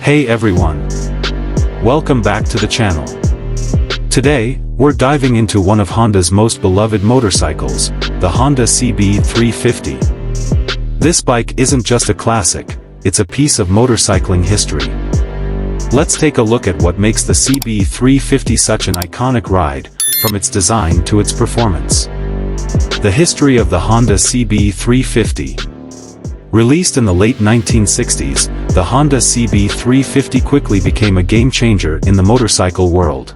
Hey everyone! Welcome back to the channel. Today, we're diving into one of Honda's most beloved motorcycles, the Honda CB350. This bike isn't just a classic, it's a piece of motorcycling history. Let's take a look at what makes the CB350 such an iconic ride, from its design to its performance. The history of the Honda CB350. Released in the late 1960s, the Honda CB350 quickly became a game-changer in the motorcycle world.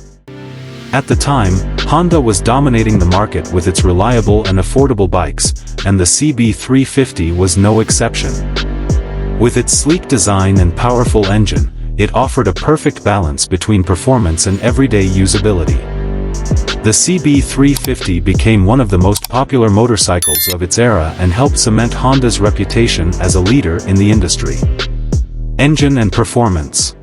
At the time, Honda was dominating the market with its reliable and affordable bikes, and the CB350 was no exception. With its sleek design and powerful engine, it offered a perfect balance between performance and everyday usability. The CB350 became one of the most popular motorcycles of its era and helped cement Honda's reputation as a leader in the industry. Engine and performance.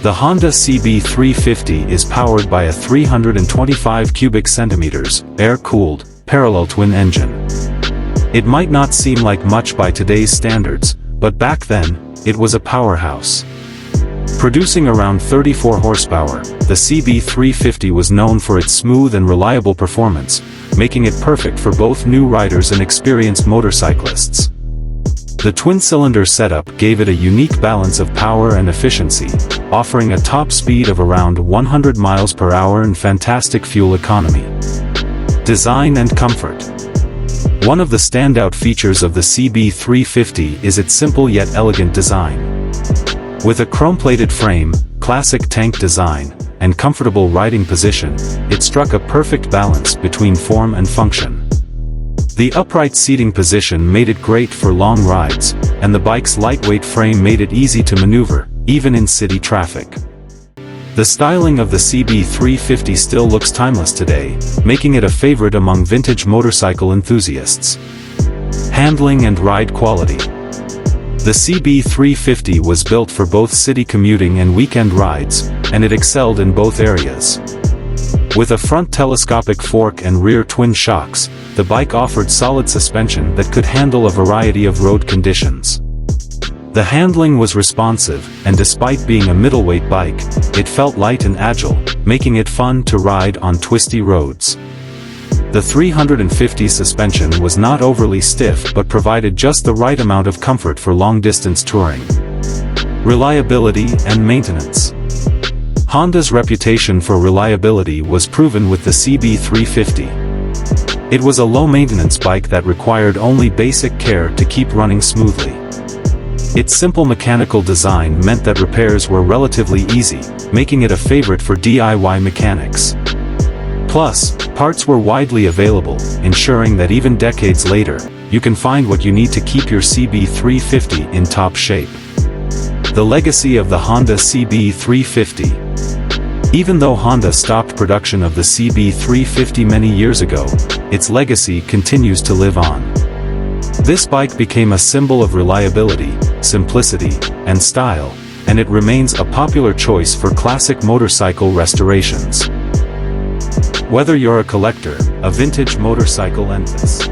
The Honda CB350 is powered by a 325 cubic centimeters, air-cooled, parallel twin engine. It might not seem like much by today's standards, but back then, it was a powerhouse. Producing around 34 horsepower, the CB350 was known for its smooth and reliable performance, making it perfect for both new riders and experienced motorcyclists. The twin-cylinder setup gave it a unique balance of power and efficiency, offering a top speed of around 100 miles per hour and fantastic fuel economy. Design and comfort. One of the standout features of the CB350 is its simple yet elegant design. With a chrome-plated frame, classic tank design, and comfortable riding position, it struck a perfect balance between form and function. The upright seating position made it great for long rides, and the bike's lightweight frame made it easy to maneuver, even in city traffic. The styling of the CB350 still looks timeless today, making it a favorite among vintage motorcycle enthusiasts. Handling and ride quality. The CB350 was built for both city commuting and weekend rides, and it excelled in both areas. With a front telescopic fork and rear twin shocks, the bike offered solid suspension that could handle a variety of road conditions. The handling was responsive, and despite being a middleweight bike, it felt light and agile, making it fun to ride on twisty roads. The 350 suspension was not overly stiff but provided just the right amount of comfort for long-distance touring. Reliability and maintenance. Honda's reputation for reliability was proven with the CB350. It was a low-maintenance bike that required only basic care to keep running smoothly. Its simple mechanical design meant that repairs were relatively easy, making it a favorite for DIY mechanics. Plus, parts were widely available, ensuring that even decades later, you can find what you need to keep your CB350 in top shape. The legacy of the Honda CB350. Even though Honda stopped production of the CB350 many years ago, its legacy continues to live on. This bike became a symbol of reliability, simplicity, and style, and it remains a popular choice for classic motorcycle restorations. Whether you're a collector, a vintage motorcycle enthusiast,